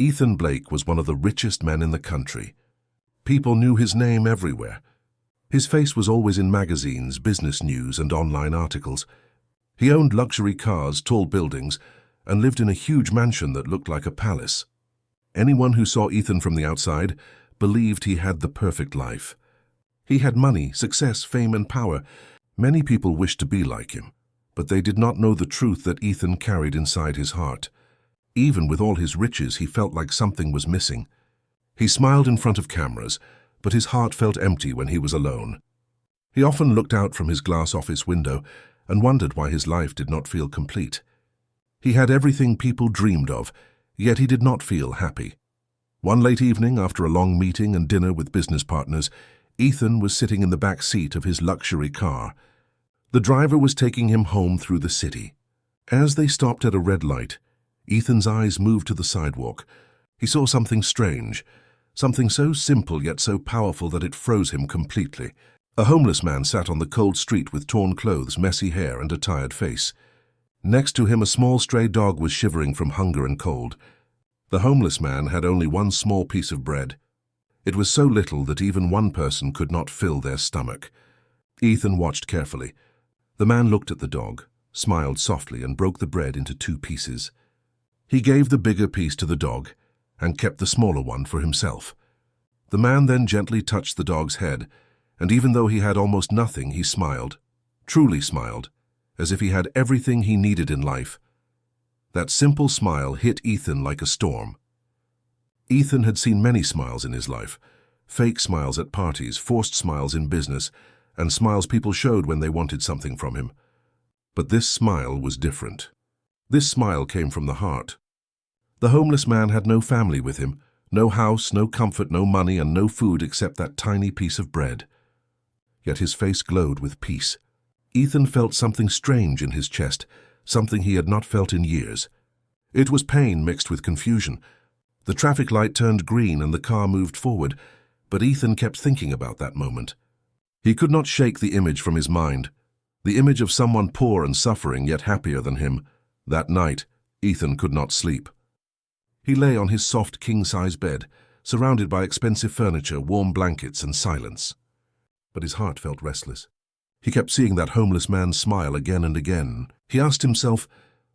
Ethan Blake was one of the richest men in the country. People knew his name everywhere. His face was always in magazines, business news, and online articles. He owned luxury cars, tall buildings, and lived in a huge mansion that looked like a palace. Anyone who saw Ethan from the outside believed he had the perfect life. He had money, success, fame, and power. Many people wished to be like him, but they did not know the truth that Ethan carried inside his heart. Even with all his riches, he felt like something was missing. He smiled in front of cameras, but his heart felt empty when he was alone. He often looked out from his glass office window and wondered why his life did not feel complete. He had everything people dreamed of, yet he did not feel happy. One late evening, after a long meeting and dinner with business partners, Ethan was sitting in the back seat of his luxury car. The driver was taking him home through the city. As they stopped at a red light, Ethan's eyes moved to the sidewalk. He saw something strange, something so simple yet so powerful that it froze him completely. A homeless man sat on the cold street with torn clothes, messy hair, and a tired face. Next to him, a small stray dog was shivering from hunger and cold. The homeless man had only one small piece of bread. It was so little that even one person could not fill their stomach. Ethan watched carefully. The man looked at the dog, smiled softly, and broke the bread into 2 pieces. He gave the bigger piece to the dog and kept the smaller one for himself. The man then gently touched the dog's head, and even though he had almost nothing, he smiled, truly smiled, as if he had everything he needed in life. That simple smile hit Ethan like a storm. Ethan had seen many smiles in his life, fake smiles at parties, forced smiles in business, and smiles people showed when they wanted something from him. But this smile was different. This smile came from the heart. The homeless man had no family with him, no house, no comfort, no money, and no food except that tiny piece of bread. Yet his face glowed with peace. Ethan felt something strange in his chest, something he had not felt in years. It was pain mixed with confusion. The traffic light turned green and the car moved forward, but Ethan kept thinking about that moment. He could not shake the image from his mind, the image of someone poor and suffering yet happier than him. That night, Ethan could not sleep. He lay on his soft king-size bed, surrounded by expensive furniture, warm blankets, and silence. But his heart felt restless. He kept seeing that homeless man smile again and again. He asked himself,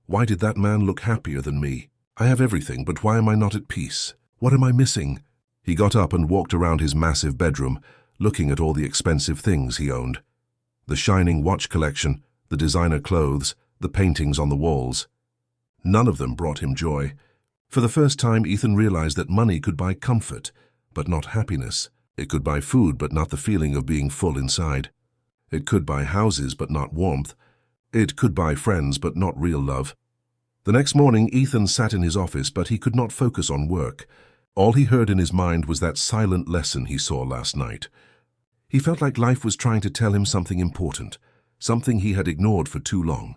why did that man look happier than me? I have everything, but why am I not at peace? What am I missing? He got up and walked around his massive bedroom, looking at all the expensive things he owned. The shining watch collection, the designer clothes, the paintings on the walls. None of them brought him joy. For the first time, Ethan realized that money could buy comfort, but not happiness. It could buy food, but not the feeling of being full inside. It could buy houses, but not warmth. It could buy friends, but not real love. The next morning, Ethan sat in his office, but he could not focus on work. All he heard in his mind was that silent lesson he saw last night. He felt like life was trying to tell him something important, something he had ignored for too long.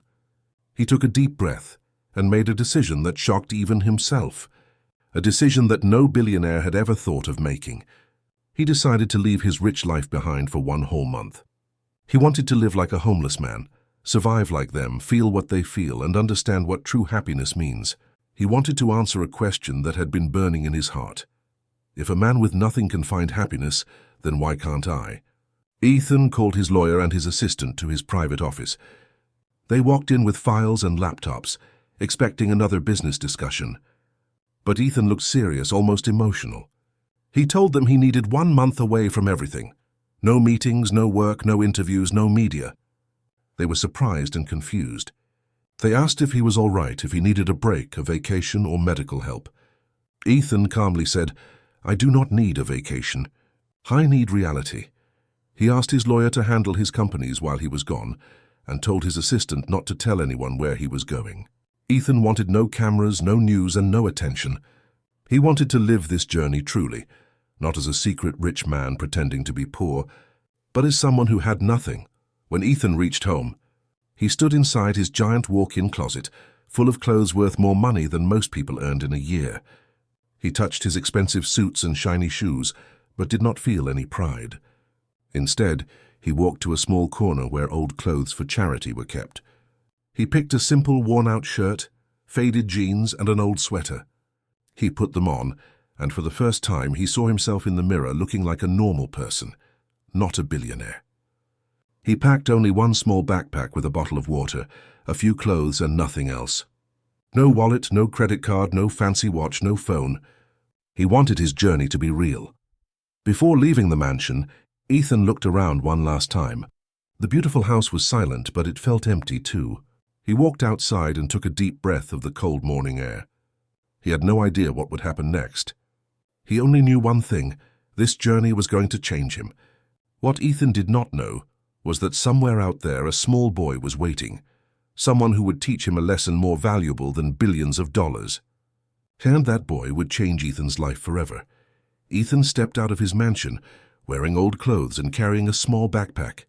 He took a deep breath and made a decision that shocked even himself, a decision that no billionaire had ever thought of making. He decided to leave his rich life behind for 1 whole month. He wanted to live like a homeless man, survive like them, feel what they feel, and understand what true happiness means. He wanted to answer a question that had been burning in his heart. If a man with nothing can find happiness, then why can't I? Ethan called his lawyer and his assistant to his private office. They walked in with files and laptops, expecting another business discussion. But Ethan looked serious, almost emotional. He told them he needed 1 month away from everything. No meetings, no work, no interviews, no media. They were surprised and confused. They asked if he was all right, if he needed a break, a vacation, or medical help. Ethan calmly said, I do not need a vacation. I need reality. He asked his lawyer to handle his companies while he was gone, and told his assistant not to tell anyone where he was going. Ethan wanted no cameras, no news, and no attention. He wanted to live this journey truly, not as a secret rich man pretending to be poor, but as someone who had nothing. When Ethan reached home, he stood inside his giant walk-in closet, full of clothes worth more money than most people earned in a year. He touched his expensive suits and shiny shoes, but did not feel any pride. Instead, he walked to a small corner where old clothes for charity were kept. He picked a simple, worn-out shirt, faded jeans, and an old sweater. He put them on, and for the first time he saw himself in the mirror looking like a normal person, not a billionaire. He packed only one small backpack with a bottle of water, a few clothes and nothing else. No wallet, no credit card, no fancy watch, no phone. He wanted his journey to be real. Before leaving the mansion, Ethan looked around one last time. The beautiful house was silent, but it felt empty too. He walked outside and took a deep breath of the cold morning air. He had no idea what would happen next. He only knew one thing: this journey was going to change him. What Ethan did not know was that somewhere out there a small boy was waiting, someone who would teach him a lesson more valuable than billions of dollars. And that boy would change Ethan's life forever. Ethan stepped out of his mansion, wearing old clothes and carrying a small backpack.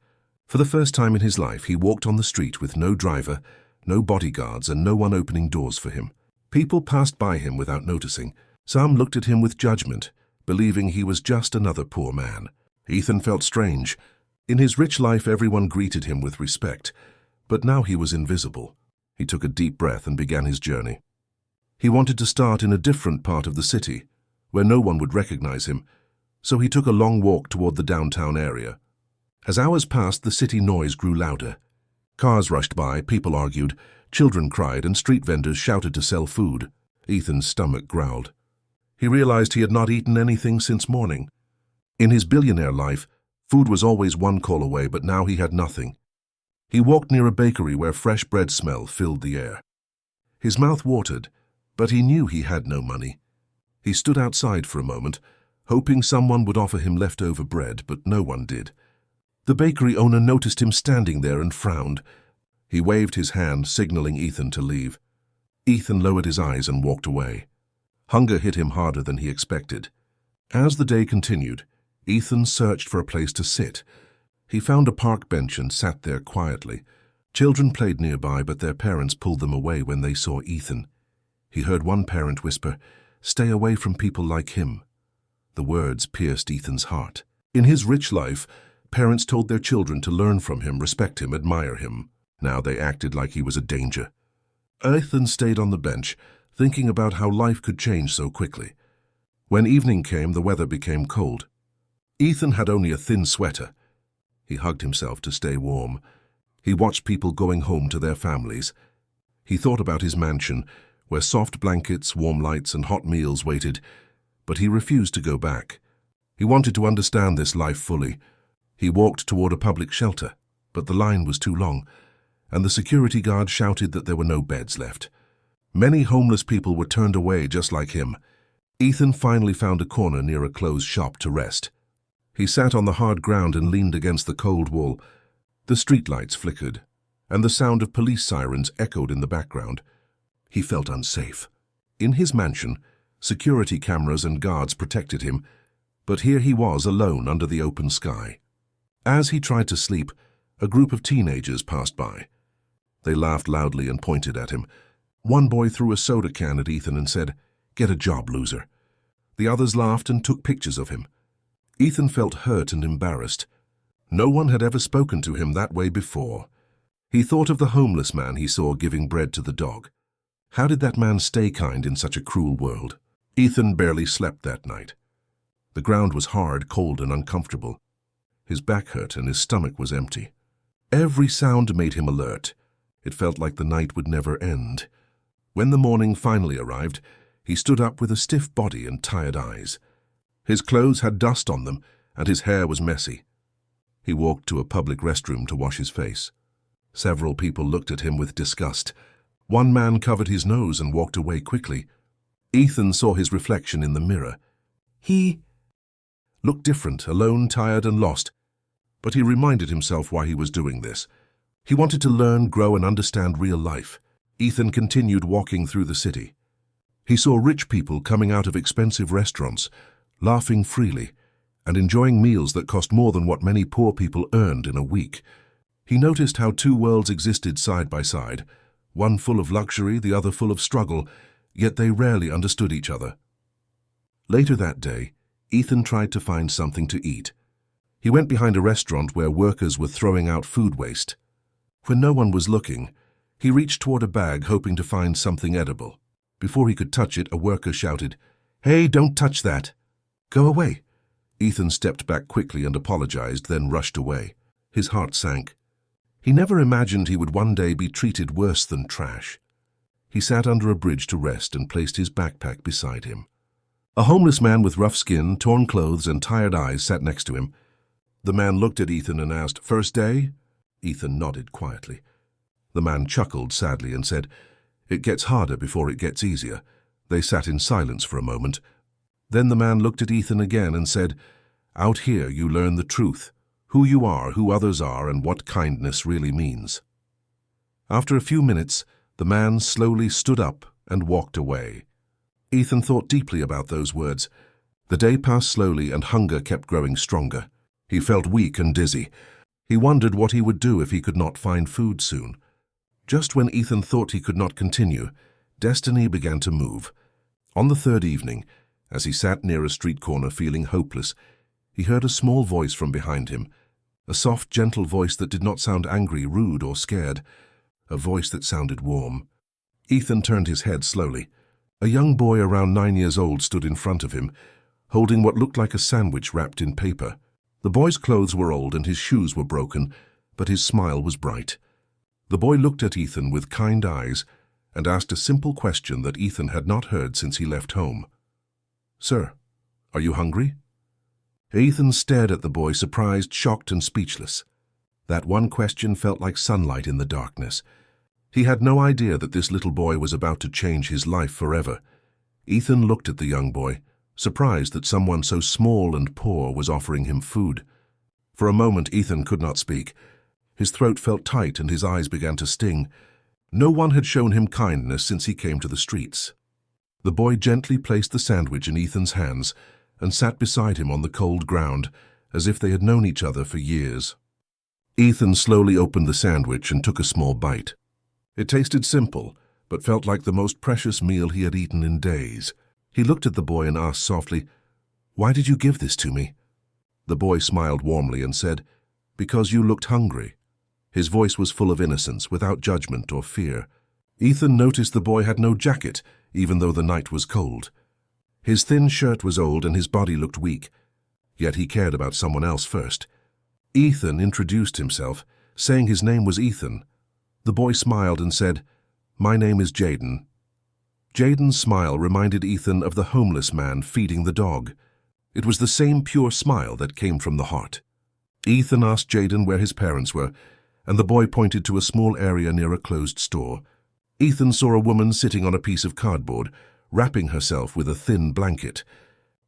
For the first time in his life, he walked on the street with no driver, no bodyguards, and no one opening doors for him. People passed by him without noticing. Some looked at him with judgment, believing he was just another poor man. Ethan felt strange. In his rich life, everyone greeted him with respect, but now he was invisible. He took a deep breath and began his journey. He wanted to start in a different part of the city, where no one would recognize him, so he took a long walk toward the downtown area. As hours passed, the city noise grew louder. Cars rushed by, people argued, children cried, and street vendors shouted to sell food. Ethan's stomach growled. He realized he had not eaten anything since morning. In his billionaire life, food was always one call away, but now he had nothing. He walked near a bakery where fresh bread smell filled the air. His mouth watered, but he knew he had no money. He stood outside for a moment, hoping someone would offer him leftover bread, but no one did. The bakery owner noticed him standing there and frowned. He waved his hand, signaling Ethan to leave. Ethan lowered his eyes and walked away. Hunger hit him harder than he expected. As the day continued, Ethan searched for a place to sit. He found a park bench and sat there quietly. Children played nearby, but their parents pulled them away when they saw Ethan. He heard one parent whisper, "Stay away from people like him." The words pierced Ethan's heart. In his rich life, parents told their children to learn from him, respect him, admire him. Now they acted like he was a danger. Ethan stayed on the bench, thinking about how life could change so quickly. When evening came, the weather became cold. Ethan had only a thin sweater. He hugged himself to stay warm. He watched people going home to their families. He thought about his mansion, where soft blankets, warm lights, and hot meals waited, but he refused to go back. He wanted to understand this life fully. He walked toward a public shelter, but the line was too long, and the security guard shouted that there were no beds left. Many homeless people were turned away just like him. Ethan finally found a corner near a closed shop to rest. He sat on the hard ground and leaned against the cold wall. The streetlights flickered, and the sound of police sirens echoed in the background. He felt unsafe. In his mansion, security cameras and guards protected him, but here he was alone under the open sky. As he tried to sleep, a group of teenagers passed by. They laughed loudly and pointed at him. One boy threw a soda can at Ethan and said, "Get a job, loser." The others laughed and took pictures of him. Ethan felt hurt and embarrassed. No one had ever spoken to him that way before. He thought of the homeless man he saw giving bread to the dog. How did that man stay kind in such a cruel world? Ethan barely slept that night. The ground was hard, cold, and uncomfortable. His back hurt and his stomach was empty. Every sound made him alert. It felt like the night would never end. When the morning finally arrived, he stood up with a stiff body and tired eyes. His clothes had dust on them, and his hair was messy. He walked to a public restroom to wash his face. Several people looked at him with disgust. One man covered his nose and walked away quickly. Ethan saw his reflection in the mirror. He looked different, alone, tired, and lost. But he reminded himself why he was doing this. He wanted to learn, grow, and understand real life. Ethan continued walking through the city. He saw rich people coming out of expensive restaurants, laughing freely, and enjoying meals that cost more than what many poor people earned in a week. He noticed how two worlds existed side by side, one full of luxury, the other full of struggle, yet they rarely understood each other. Later that day, Ethan tried to find something to eat. He went behind a restaurant where workers were throwing out food waste. When no one was looking, he reached toward a bag hoping to find something edible. Before he could touch it, a worker shouted, "Hey, don't touch that! Go away!" Ethan stepped back quickly and apologized, then rushed away. His heart sank. He never imagined he would one day be treated worse than trash. He sat under a bridge to rest and placed his backpack beside him. A homeless man with rough skin, torn clothes, and tired eyes sat next to him. The man looked at Ethan and asked, "First day?" Ethan nodded quietly. The man chuckled sadly and said, "It gets harder before it gets easier." They sat in silence for a moment. Then the man looked at Ethan again and said, "Out here you learn the truth, who you are, who others are, and what kindness really means." After a few minutes, the man slowly stood up and walked away. Ethan thought deeply about those words. The day passed slowly and hunger kept growing stronger. He felt weak and dizzy. He wondered what he would do if he could not find food soon. Just when Ethan thought he could not continue, destiny began to move. On the third evening, as he sat near a street corner feeling hopeless, he heard a small voice from behind him, a soft, gentle voice that did not sound angry, rude, or scared, a voice that sounded warm. Ethan turned his head slowly. A young boy around 9 years old stood in front of him, holding what looked like a sandwich wrapped in paper. The boy's clothes were old and his shoes were broken, but his smile was bright. The boy looked at Ethan with kind eyes and asked a simple question that Ethan had not heard since he left home. "Sir, are you hungry?" Ethan stared at the boy, surprised, shocked, and speechless. That one question felt like sunlight in the darkness. He had no idea that this little boy was about to change his life forever. Ethan looked at the young boy, surprised that someone so small and poor was offering him food. For a moment, Ethan could not speak. His throat felt tight and his eyes began to sting. No one had shown him kindness since he came to the streets. The boy gently placed the sandwich in Ethan's hands and sat beside him on the cold ground, as if they had known each other for years. Ethan slowly opened the sandwich and took a small bite. It tasted simple, but felt like the most precious meal he had eaten in days. He looked at the boy and asked softly, "Why did you give this to me?" The boy smiled warmly and said, "Because you looked hungry." His voice was full of innocence, without judgment or fear. Ethan noticed the boy had no jacket, even though the night was cold. His thin shirt was old and his body looked weak, yet he cared about someone else first. Ethan introduced himself, saying his name was Ethan. The boy smiled and said, "My name is Jaden." Jaden's smile reminded Ethan of the homeless man feeding the dog. It was the same pure smile that came from the heart. Ethan asked Jaden where his parents were, and the boy pointed to a small area near a closed store. Ethan saw a woman sitting on a piece of cardboard, wrapping herself with a thin blanket.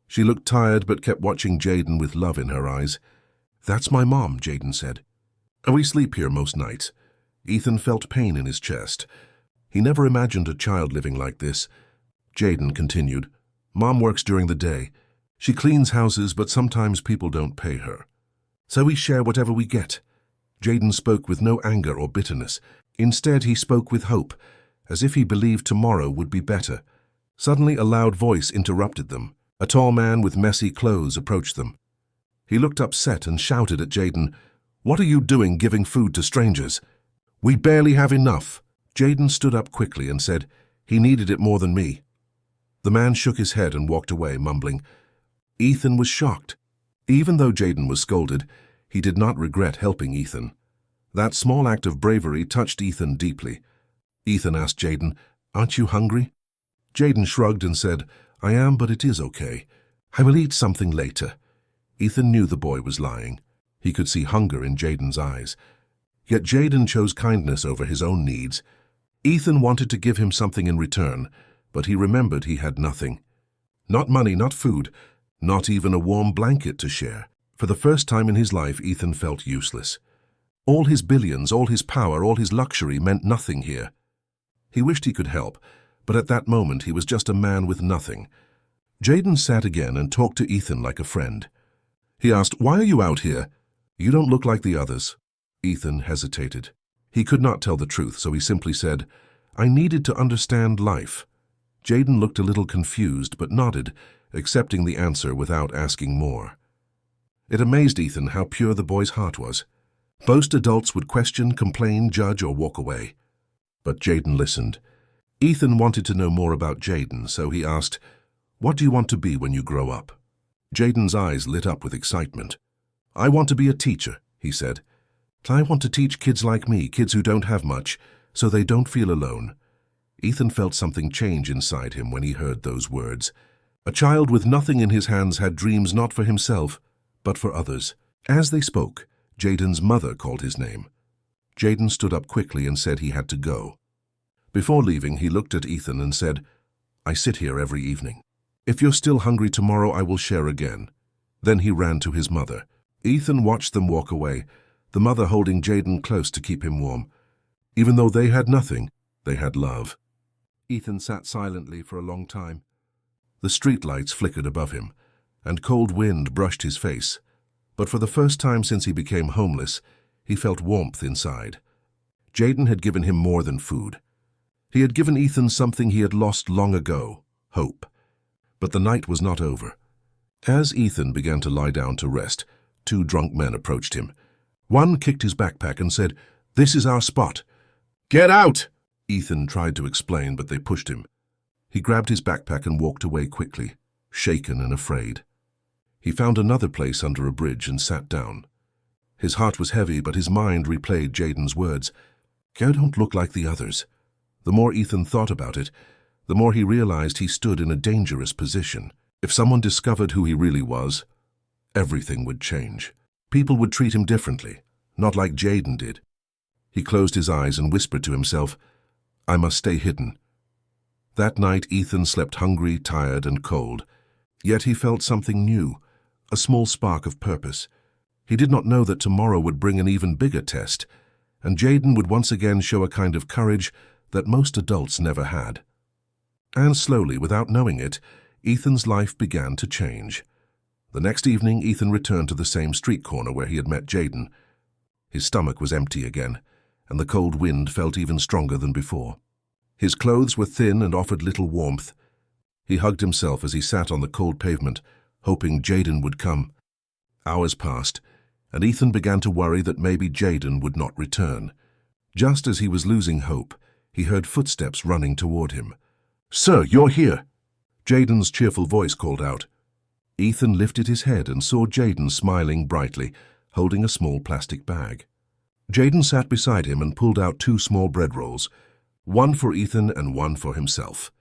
She looked tired but kept watching Jaden with love in her eyes. "That's my mom," Jaden said. "We sleep here most nights." Ethan felt pain in his chest. He never imagined a child living like this. Jaden continued, "Mom works during the day. She cleans houses, but sometimes people don't pay her. So we share whatever we get." Jaden spoke with no anger or bitterness. Instead, he spoke with hope, as if he believed tomorrow would be better. Suddenly, a loud voice interrupted them. A tall man with messy clothes approached them. He looked upset and shouted at Jaden, "What are you doing giving food to strangers? We barely have enough." Jaden stood up quickly and said, "He needed it more than me." The man shook his head and walked away, mumbling. Ethan was shocked. Even though Jaden was scolded, he did not regret helping Ethan. That small act of bravery touched Ethan deeply. Ethan asked Jaden, "Aren't you hungry?" Jaden shrugged and said, "I am, but it is okay. I will eat something later." Ethan knew the boy was lying. He could see hunger in Jaden's eyes. Yet Jaden chose kindness over his own needs. Ethan wanted to give him something in return, but he remembered he had nothing. Not money, not food, not even a warm blanket to share. For the first time in his life, Ethan felt useless. All his billions, all his power, all his luxury meant nothing here. He wished he could help, but at that moment he was just a man with nothing. Jaden sat again and talked to Ethan like a friend. He asked, "Why are you out here? You don't look like the others." Ethan hesitated. He could not tell the truth, so he simply said, "I needed to understand life." Jaden looked a little confused but nodded, accepting the answer without asking more. It amazed Ethan how pure the boy's heart was. Most adults would question, complain, judge, or walk away. But Jaden listened. Ethan wanted to know more about Jaden, so he asked, "What do you want to be when you grow up?" Jaden's eyes lit up with excitement. "I want to be a teacher," he said. "I want to teach kids like me, kids who don't have much, so they don't feel alone." Ethan felt something change inside him when he heard those words. A child with nothing in his hands had dreams not for himself, but for others. As they spoke, Jaden's mother called his name. Jaden stood up quickly and said he had to go. Before leaving, he looked at Ethan and said, "I sit here every evening. If you're still hungry tomorrow, I will share again." Then he ran to his mother. Ethan watched them walk away, the mother holding Jaden close to keep him warm. Even though they had nothing, they had love. Ethan sat silently for a long time. The streetlights flickered above him, and cold wind brushed his face. But for the first time since he became homeless, he felt warmth inside. Jaden had given him more than food. He had given Ethan something he had lost long ago, hope. But the night was not over. As Ethan began to lie down to rest, two drunk men approached him. One kicked his backpack and said, "This is our spot." "Get out!" Ethan tried to explain, but they pushed him. He grabbed his backpack and walked away quickly, shaken and afraid. He found another place under a bridge and sat down. His heart was heavy, but his mind replayed Jaden's words. "Go, don't look like the others." The more Ethan thought about it, the more he realized he stood in a dangerous position. If someone discovered who he really was, everything would change. People would treat him differently, not like Jaden did. He closed his eyes and whispered to himself, "I must stay hidden." That night, Ethan slept hungry, tired, and cold. Yet he felt something new, a small spark of purpose. He did not know that tomorrow would bring an even bigger test, and Jaden would once again show a kind of courage that most adults never had. And slowly, without knowing it, Ethan's life began to change. The next evening, Ethan returned to the same street corner where he had met Jaden. His stomach was empty again, and the cold wind felt even stronger than before. His clothes were thin and offered little warmth. He hugged himself as he sat on the cold pavement, hoping Jaden would come. Hours passed, and Ethan began to worry that maybe Jaden would not return. Just as he was losing hope, he heard footsteps running toward him. "Sir, you're here!" Jaden's cheerful voice called out. Ethan lifted his head and saw Jaden smiling brightly, holding a small plastic bag. Jaden sat beside him and pulled out 2 small bread rolls, one for Ethan and one for himself.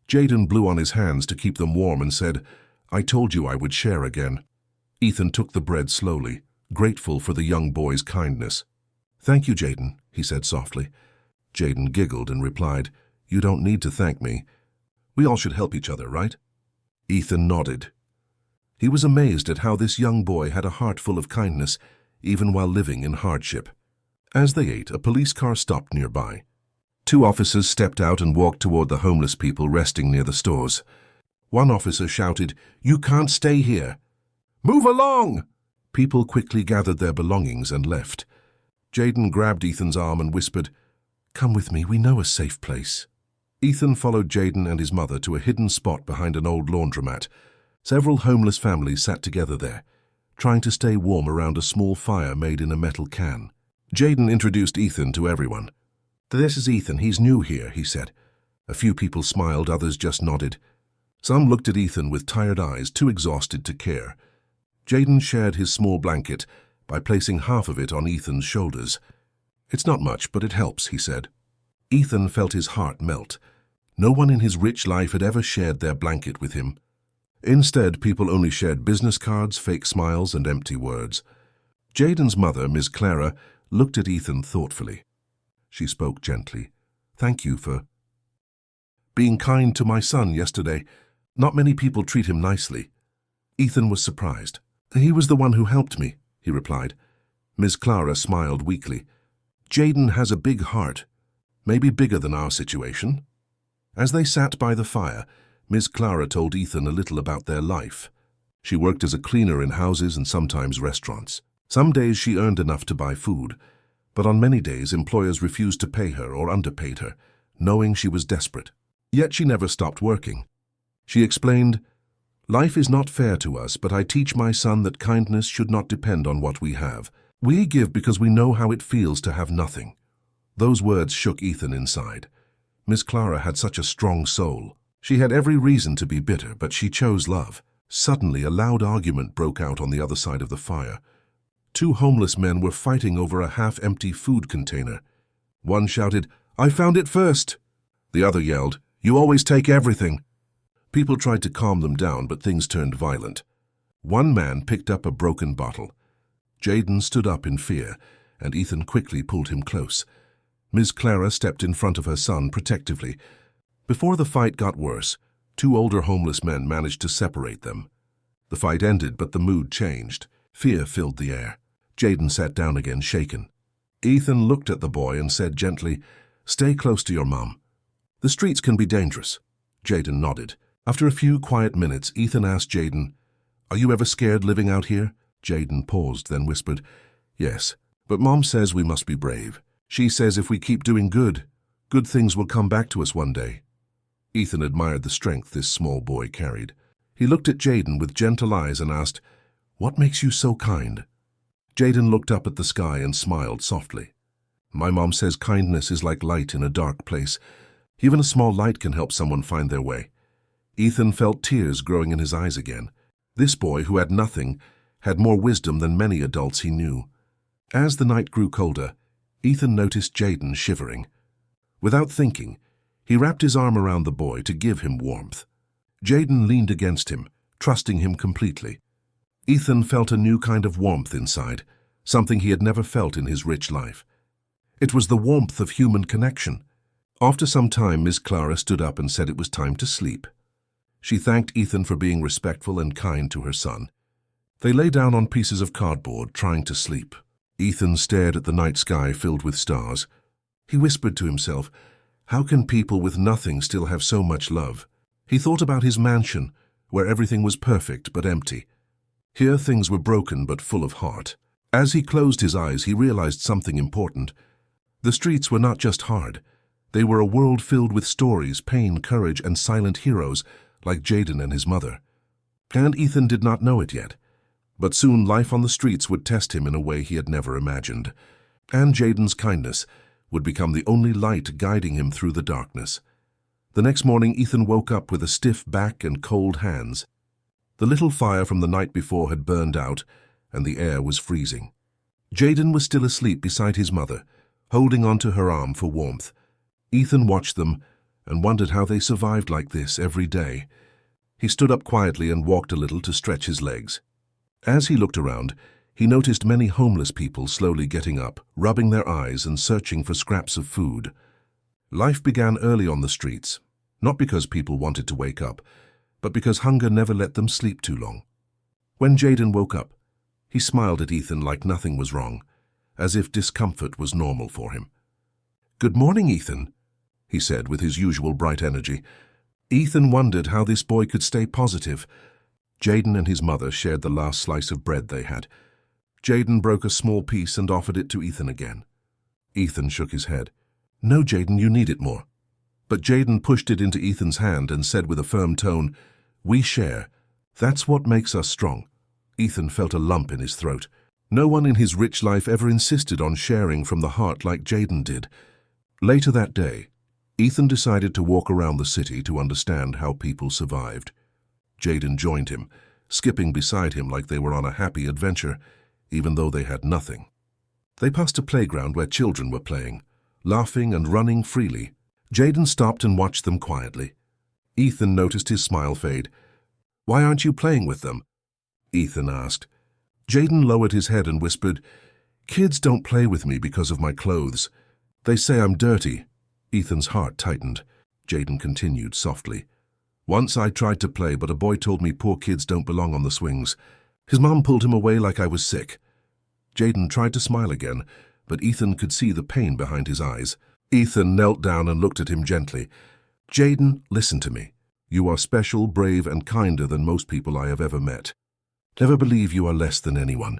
Jaden blew on his hands to keep them warm and said, "I told you I would share again." Ethan took the bread slowly, grateful for the young boy's kindness. "Thank you, Jaden," he said softly. Jaden giggled and replied, "You don't need to thank me. We all should help each other, right?" Ethan nodded. He was amazed at how this young boy had a heart full of kindness, even while living in hardship. As they ate, a police car stopped nearby. 2 officers stepped out and walked toward the homeless people resting near the stores. One officer shouted, "You can't stay here. Move along!" People quickly gathered their belongings and left. Jaden grabbed Ethan's arm and whispered, "Come with me, we know a safe place." Ethan followed Jaden and his mother to a hidden spot behind an old laundromat. Several homeless families sat together there, trying to stay warm around a small fire made in a metal can. Jaden introduced Ethan to everyone. "This is Ethan, he's new here," he said. A few people smiled, others just nodded. Some looked at Ethan with tired eyes, too exhausted to care. Jaden shared his small blanket by placing half of it on Ethan's shoulders. "It's not much, but it helps," he said. Ethan felt his heart melt. No one in his rich life had ever shared their blanket with him. Instead, people only shared business cards, fake smiles, and empty words. Jaden's mother, Ms. Clara, looked at Ethan thoughtfully. She spoke gently. "Thank you for being kind to my son yesterday. Not many people treat him nicely." Ethan was surprised. "He was the one who helped me," he replied. Ms. Clara smiled weakly. "Jaden has a big heart, maybe bigger than our situation." As they sat by the fire, Ms. Clara told Ethan a little about their life. She worked as a cleaner in houses and sometimes restaurants. Some days she earned enough to buy food, but on many days employers refused to pay her or underpaid her, knowing she was desperate. Yet she never stopped working. She explained, "Life is not fair to us, but I teach my son that kindness should not depend on what we have. We give because we know how it feels to have nothing." Those words shook Ethan inside. Miss Clara had such a strong soul. She had every reason to be bitter, but she chose love. Suddenly, a loud argument broke out on the other side of the fire. Two homeless men were fighting over a half-empty food container. One shouted, "I found it first!" The other yelled, "You always take everything!" People tried to calm them down, but things turned violent. One man picked up a broken bottle. Jaden stood up in fear, and Ethan quickly pulled him close. Ms. Clara stepped in front of her son protectively. Before the fight got worse, two older homeless men managed to separate them. The fight ended, but the mood changed. Fear filled the air. Jaden sat down again, shaken. Ethan looked at the boy and said gently, "Stay close to your mom. The streets can be dangerous." Jaden nodded. After a few quiet minutes, Ethan asked Jaden, "Are you ever scared living out here?" Jaden paused, then whispered, "Yes, but Mom says we must be brave. She says if we keep doing good, good things will come back to us one day." Ethan admired the strength this small boy carried. He looked at Jaden with gentle eyes and asked, "What makes you so kind?" Jaden looked up at the sky and smiled softly. "My mom says kindness is like light in a dark place. Even a small light can help someone find their way." Ethan felt tears growing in his eyes again. This boy, who had nothing, had more wisdom than many adults he knew. As the night grew colder, Ethan noticed Jaden shivering. Without thinking, he wrapped his arm around the boy to give him warmth. Jaden leaned against him, trusting him completely. Ethan felt a new kind of warmth inside, something he had never felt in his rich life. It was the warmth of human connection. After some time, Miss Clara stood up and said it was time to sleep. She thanked Ethan for being respectful and kind to her son. They lay down on pieces of cardboard, trying to sleep. Ethan stared at the night sky filled with stars. He whispered to himself, "How can people with nothing still have so much love?" He thought about his mansion, where everything was perfect but empty. Here things were broken but full of heart. As he closed his eyes, he realized something important. The streets were not just hard. They were a world filled with stories, pain, courage, and silent heroes, like Jaden and his mother. And Ethan did not know it yet. But soon life on the streets would test him in a way he had never imagined. And Jaden's kindness would become the only light guiding him through the darkness. The next morning, Ethan woke up with a stiff back and cold hands. The little fire from the night before had burned out, and the air was freezing. Jaden was still asleep beside his mother, holding onto her arm for warmth. Ethan watched them and wondered how they survived like this every day. He stood up quietly and walked a little to stretch his legs. As he looked around, he noticed many homeless people slowly getting up, rubbing their eyes and searching for scraps of food. Life began early on the streets, not because people wanted to wake up, but because hunger never let them sleep too long. When Jaden woke up, he smiled at Ethan like nothing was wrong, as if discomfort was normal for him. "Good morning, Ethan," he said with his usual bright energy. Ethan wondered how this boy could stay positive. Jaden and his mother shared the last slice of bread they had. Jaden broke a small piece and offered it to Ethan again. Ethan shook his head. "No, Jaden, you need it more." But Jaden pushed it into Ethan's hand and said with a firm tone, "We share. That's what makes us strong." Ethan felt a lump in his throat. No one in his rich life ever insisted on sharing from the heart like Jaden did. Later that day, Ethan decided to walk around the city to understand how people survived. Jaden joined him, skipping beside him like they were on a happy adventure, even though they had nothing. They passed a playground where children were playing, laughing and running freely. Jaden stopped and watched them quietly. Ethan noticed his smile fade. "Why aren't you playing with them?" Ethan asked. Jaden lowered his head and whispered, "Kids don't play with me because of my clothes. They say I'm dirty." Ethan's heart tightened. Jaden continued softly. "Once I tried to play, but a boy told me poor kids don't belong on the swings. His mom pulled him away like I was sick." Jaden tried to smile again, but Ethan could see the pain behind his eyes. Ethan knelt down and looked at him gently. "Jaden, listen to me. You are special, brave, and kinder than most people I have ever met. Never believe you are less than anyone."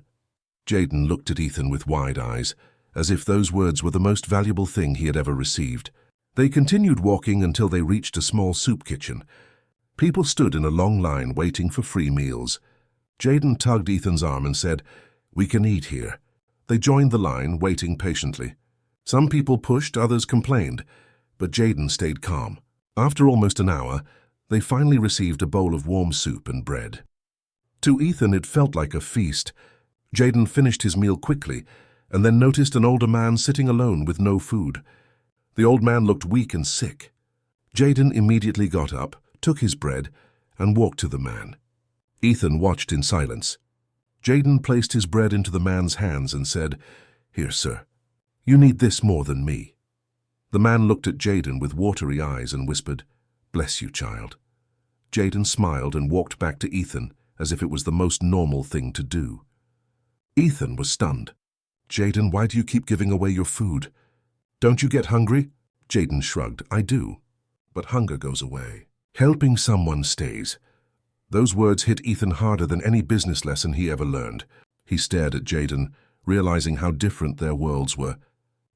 Jaden looked at Ethan with wide eyes, as if those words were the most valuable thing he had ever received. They continued walking until they reached a small soup kitchen. People stood in a long line waiting for free meals. Jaden tugged Ethan's arm and said, "We can eat here." They joined the line, waiting patiently. Some people pushed, others complained. but Jaden stayed calm. After almost an hour, they finally received a bowl of warm soup and bread. To Ethan, it felt like a feast. Jaden finished his meal quickly and then noticed an older man sitting alone with no food. The old man looked weak and sick. Jaden immediately got up, took his bread, and walked to the man. Ethan watched in silence. Jaden placed his bread into the man's hands and said, "Here, sir. You need this more than me." The man looked at Jaden with watery eyes and whispered, "Bless you, child." Jaden smiled and walked back to Ethan as if it was the most normal thing to do. Ethan was stunned. "Jaden, why do you keep giving away your food? Don't you get hungry?" Jaden shrugged. "I do, but hunger goes away. Helping someone stays." Those words hit Ethan harder than any business lesson he ever learned. He stared at Jaden, realizing how different their worlds were.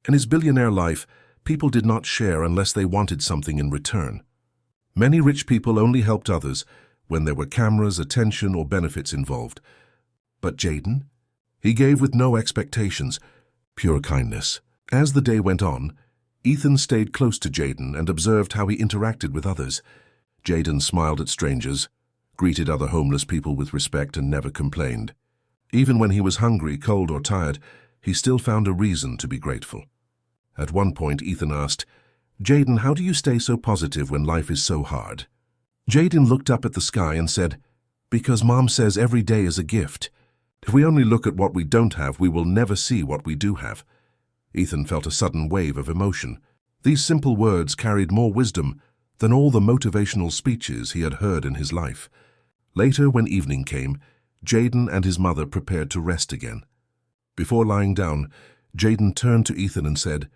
In his billionaire life, people did not share unless they wanted something in return. Many rich people only helped others when there were cameras, attention, or benefits involved. But Jaden? He gave with no expectations, pure kindness. As the day went on, Ethan stayed close to Jaden and observed how he interacted with others. Jaden smiled at strangers, greeted other homeless people with respect, and never complained. Even when he was hungry, cold, or tired, he still found a reason to be grateful. At one point, Ethan asked, "Jaden, how do you stay so positive when life is so hard?" Jaden looked up at the sky and said, "Because Mom says every day is a gift. If we only look at what we don't have, we will never see what we do have." Ethan felt a sudden wave of emotion. These simple words carried more wisdom than all the motivational speeches he had heard in his life. Later, when evening came, Jaden and his mother prepared to rest again. Before lying down, Jaden turned to Ethan and said,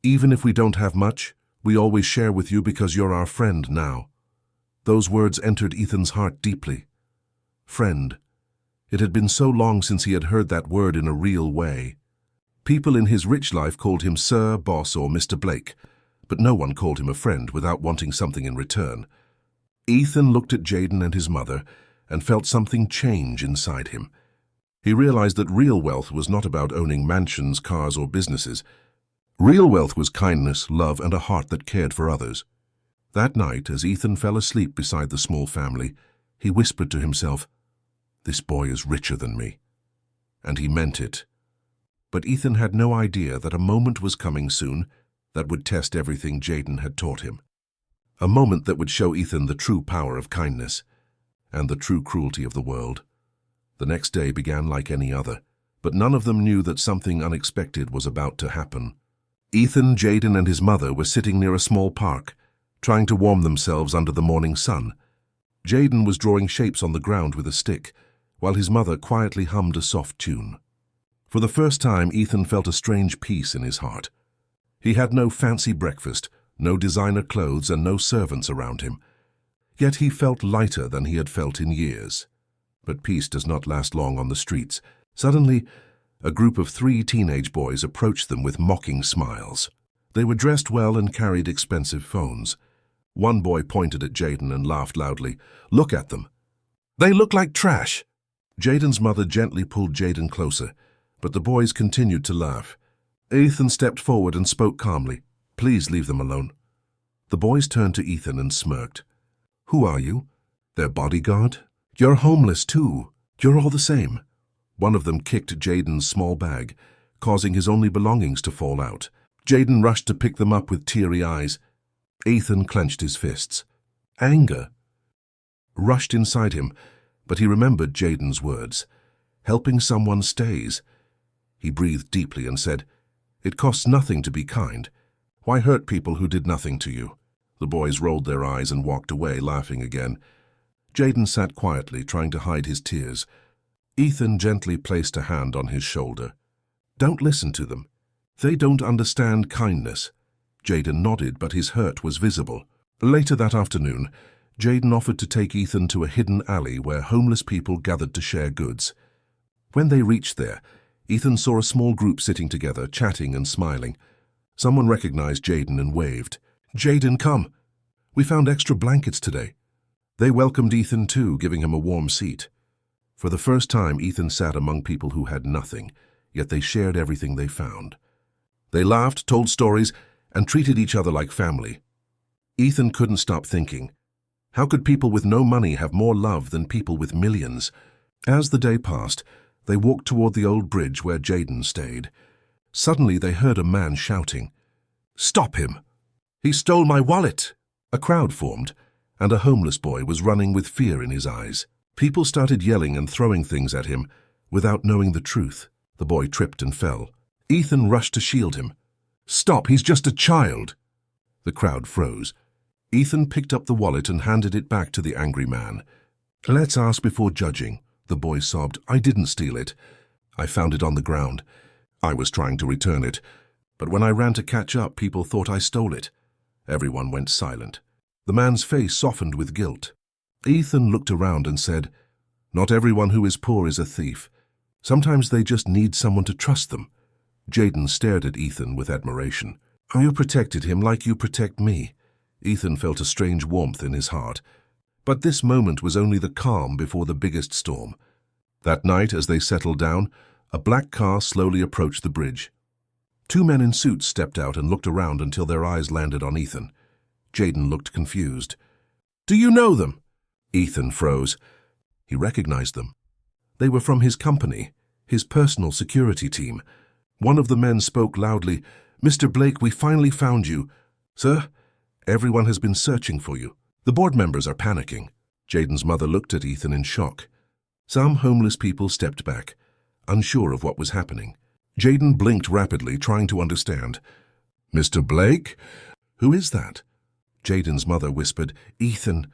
"Even if we don't have much, we always share with you because you're our friend now." Those words entered Ethan's heart deeply. Friend. It had been so long since he had heard that word in a real way. People in his rich life called him Sir, Boss, or Mr. Blake, but no one called him a friend without wanting something in return. Ethan looked at Jaden and his mother and felt something change inside him. He realized that real wealth was not about owning mansions, cars, or businesses. Real wealth was kindness, love, and a heart that cared for others. That night, as Ethan fell asleep beside the small family, he whispered to himself, "This boy is richer than me." And he meant it. But Ethan had no idea that a moment was coming soon that would test everything Jaden had taught him. A moment that would show Ethan the true power of kindness and the true cruelty of the world. The next day began like any other, but none of them knew that something unexpected was about to happen. Ethan, Jaden, and his mother were sitting near a small park, trying to warm themselves under the morning sun. Jaden was drawing shapes on the ground with a stick, while his mother quietly hummed a soft tune. For the first time, Ethan felt a strange peace in his heart. He had no fancy breakfast, no designer clothes, and no servants around him. Yet he felt lighter than he had felt in years. But peace does not last long on the streets. Suddenly, a group of 3 teenage boys approached them with mocking smiles. They were dressed well and carried expensive phones. One boy pointed at Jaden and laughed loudly. "Look at them. They look like trash." Jaden's mother gently pulled Jaden closer, but the boys continued to laugh. Ethan stepped forward and spoke calmly. "Please leave them alone." The boys turned to Ethan and smirked. "Who are you? Their bodyguard? You're homeless too. You're all the same." One of them kicked Jaden's small bag, causing his only belongings to fall out. Jaden rushed to pick them up with teary eyes. Ethan clenched his fists. Anger rushed inside him, but he remembered Jaden's words. Helping someone stays. He breathed deeply and said, "It costs nothing to be kind. Why hurt people who did nothing to you?" The boys rolled their eyes and walked away, laughing again. Jaden sat quietly, trying to hide his tears. Ethan gently placed a hand on his shoulder. "Don't listen to them. They don't understand kindness." Jaden nodded, but his hurt was visible. Later that afternoon, Jaden offered to take Ethan to a hidden alley where homeless people gathered to share goods. When they reached there, Ethan saw a small group sitting together, chatting and smiling. Someone recognized Jaden and waved. "Jaden, come. We found extra blankets today." They welcomed Ethan too, giving him a warm seat. For the first time, Ethan sat among people who had nothing, yet they shared everything they found. They laughed, told stories, and treated each other like family. Ethan couldn't stop thinking, how could people with no money have more love than people with millions? As the day passed, they walked toward the old bridge where Jaden stayed. Suddenly they heard a man shouting, "Stop him! He stole my wallet!" A crowd formed, and a homeless boy was running with fear in his eyes. People started yelling and throwing things at him without knowing the truth. The boy tripped and fell. Ethan rushed to shield him. "Stop, he's just a child!" The crowd froze. Ethan picked up the wallet and handed it back to the angry man. "Let's ask before judging," the boy sobbed. "I didn't steal it. I found it on the ground. I was trying to return it, but when I ran to catch up, people thought I stole it." Everyone went silent. The man's face softened with guilt. Ethan looked around and said, "Not everyone who is poor is a thief. Sometimes they just need someone to trust them." Jaden stared at Ethan with admiration. "You protected him like you protect me." Ethan felt a strange warmth in his heart. But this moment was only the calm before the biggest storm. That night, as they settled down, a black car slowly approached the bridge. Two men in suits stepped out and looked around until their eyes landed on Ethan. Jaden looked confused. "Do you know them?" Ethan froze. He recognized them. They were from his company, his personal security team. One of the men spoke loudly, "Mr. Blake, we finally found you. Sir, everyone has been searching for you. The board members are panicking." Jaden's mother looked at Ethan in shock. Some homeless people stepped back, unsure of what was happening. Jaden blinked rapidly, trying to understand. "Mr. Blake? Who is that?" Jaden's mother whispered, "Ethan."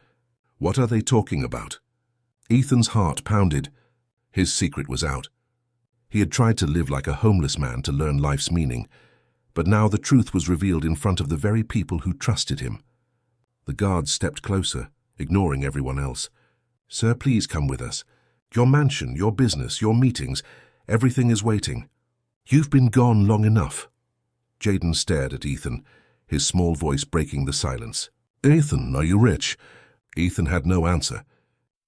"What are they talking about?" Ethan's heart pounded. His secret was out. He had tried to live like a homeless man to learn life's meaning, but now the truth was revealed in front of the very people who trusted him. The guards stepped closer, ignoring everyone else. "Sir, please come with us. Your mansion, your business, your meetings, everything is waiting. You've been gone long enough." Jaden stared at Ethan, his small voice breaking the silence. "Ethan, are you rich?" Ethan had no answer.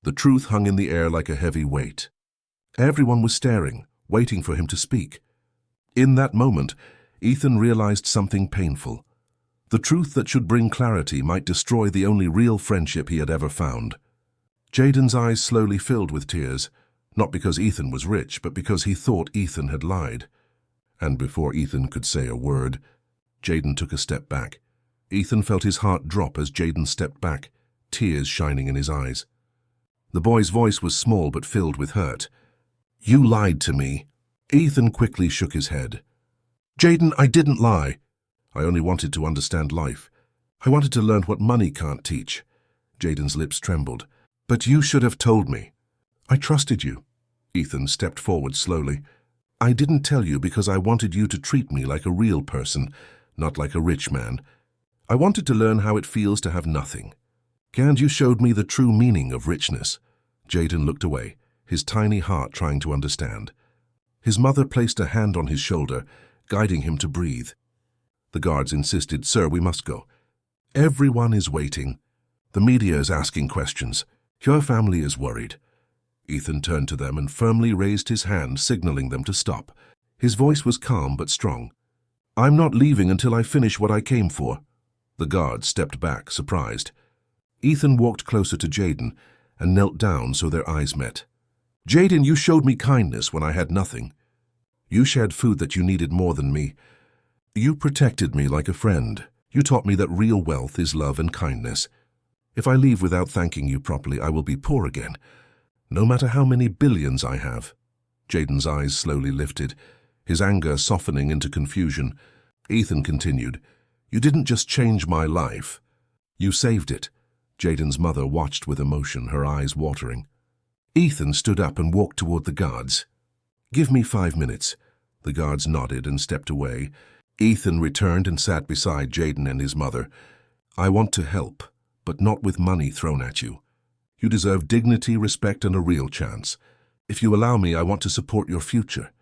The truth hung in the air like a heavy weight. Everyone was staring, waiting for him to speak. In that moment, Ethan realized something painful. The truth that should bring clarity might destroy the only real friendship he had ever found. Jaden's eyes slowly filled with tears, not because Ethan was rich, but because he thought Ethan had lied. And before Ethan could say a word, Jaden took a step back. Ethan felt his heart drop as Jaden stepped back, tears shining in his eyes. The boy's voice was small but filled with hurt. "You lied to me." Ethan quickly shook his head. "Jaden, I didn't lie. I only wanted to understand life. I wanted to learn what money can't teach." Jaden's lips trembled. "But you should have told me. I trusted you." Ethan stepped forward slowly. "I didn't tell you because I wanted you to treat me like a real person, not like a rich man. I wanted to learn how it feels to have nothing. And you showed me the true meaning of richness." Jaden looked away, his tiny heart trying to understand. His mother placed a hand on his shoulder, guiding him to breathe. The guards insisted, "Sir, we must go. Everyone is waiting. The media is asking questions. Your family is worried." Ethan turned to them and firmly raised his hand, signaling them to stop. His voice was calm but strong. "I'm not leaving until I finish what I came for." The guards stepped back, surprised. Ethan walked closer to Jaden and knelt down so their eyes met. "Jaden, you showed me kindness when I had nothing. You shared food that you needed more than me. You protected me like a friend. You taught me that real wealth is love and kindness. If I leave without thanking you properly, I will be poor again, no matter how many billions I have." Jaden's eyes slowly lifted, his anger softening into confusion. Ethan continued, "You didn't just change my life. You saved it." Jaden's mother watched with emotion, her eyes watering. Ethan stood up and walked toward the guards. "Give me 5 minutes." The guards nodded and stepped away. Ethan returned and sat beside Jaden and his mother. "I want to help, but not with money thrown at you. You deserve dignity, respect, and a real chance. If you allow me, I want to support your future."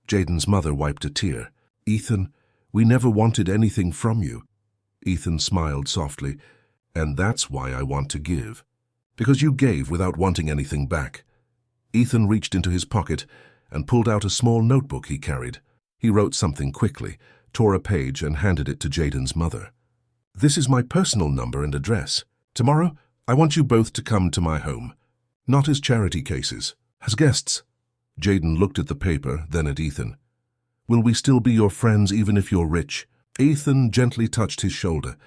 Jaden's mother wiped a tear. "Ethan, we never wanted anything from you." Ethan smiled softly. "And that's why I want to give. Because you gave without wanting anything back." Ethan reached into his pocket and pulled out a small notebook he carried. He wrote something quickly, tore a page and handed it to Jaden's mother. "This is my personal number and address. Tomorrow, I want you both to come to my home. Not as charity cases, as guests." Jaden looked at the paper, then at Ethan. "Will we still be your friends even if you're rich?" Ethan gently touched his shoulder.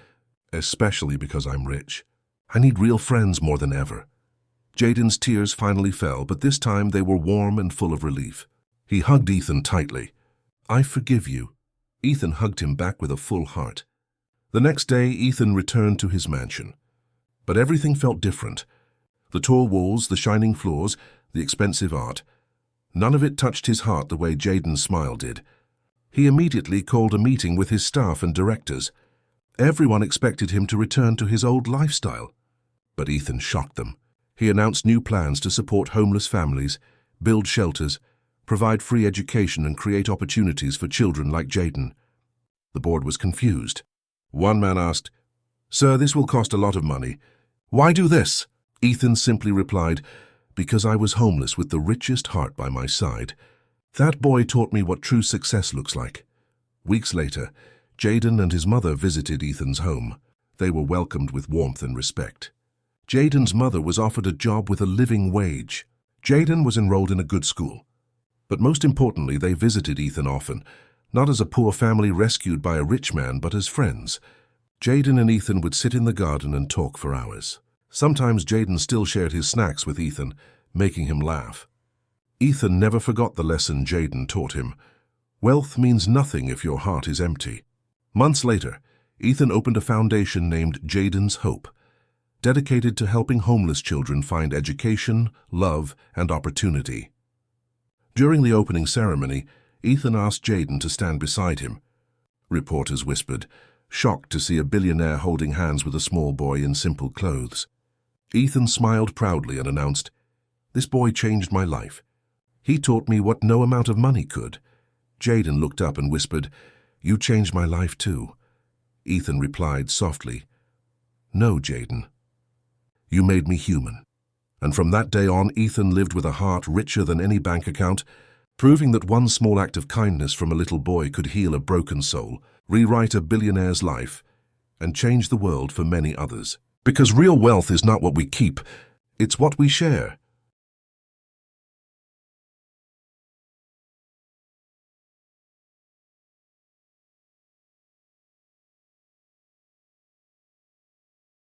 "Especially because I'm rich. I need real friends more than ever." Jaden's tears finally fell, but this time they were warm and full of relief. He hugged Ethan tightly. "I forgive you." Ethan hugged him back with a full heart. The next day, Ethan returned to his mansion. But everything felt different. The tall walls, the shining floors, the expensive art. None of it touched his heart the way Jaden's smile did. He immediately called a meeting with his staff and directors. Everyone expected him to return to his old lifestyle. But Ethan shocked them. He announced new plans to support homeless families, build shelters, provide free education and create opportunities for children like Jaden. The board was confused. One man asked, "Sir, this will cost a lot of money. Why do this?" Ethan simply replied, "Because I was homeless with the richest heart by my side. That boy taught me what true success looks like." Weeks later, Jaden and his mother visited Ethan's home. They were welcomed with warmth and respect. Jaden's mother was offered a job with a living wage. Jaden was enrolled in a good school. But most importantly, they visited Ethan often, not as a poor family rescued by a rich man, but as friends. Jaden and Ethan would sit in the garden and talk for hours. Sometimes Jaden still shared his snacks with Ethan, making him laugh. Ethan never forgot the lesson Jaden taught him. Wealth means nothing if your heart is empty. Months later, Ethan opened a foundation named Jaden's Hope, dedicated to helping homeless children find education, love, and opportunity. During the opening ceremony, Ethan asked Jaden to stand beside him. Reporters whispered, shocked to see a billionaire holding hands with a small boy in simple clothes. Ethan smiled proudly and announced, "This boy changed my life. He taught me what no amount of money could." Jaden looked up and whispered, "You changed my life too." Ethan replied softly, "No, Jaden. You made me human." And from that day on, Ethan lived with a heart richer than any bank account, proving that one small act of kindness from a little boy could heal a broken soul, rewrite a billionaire's life, and change the world for many others. Because real wealth is not what we keep, it's what we share.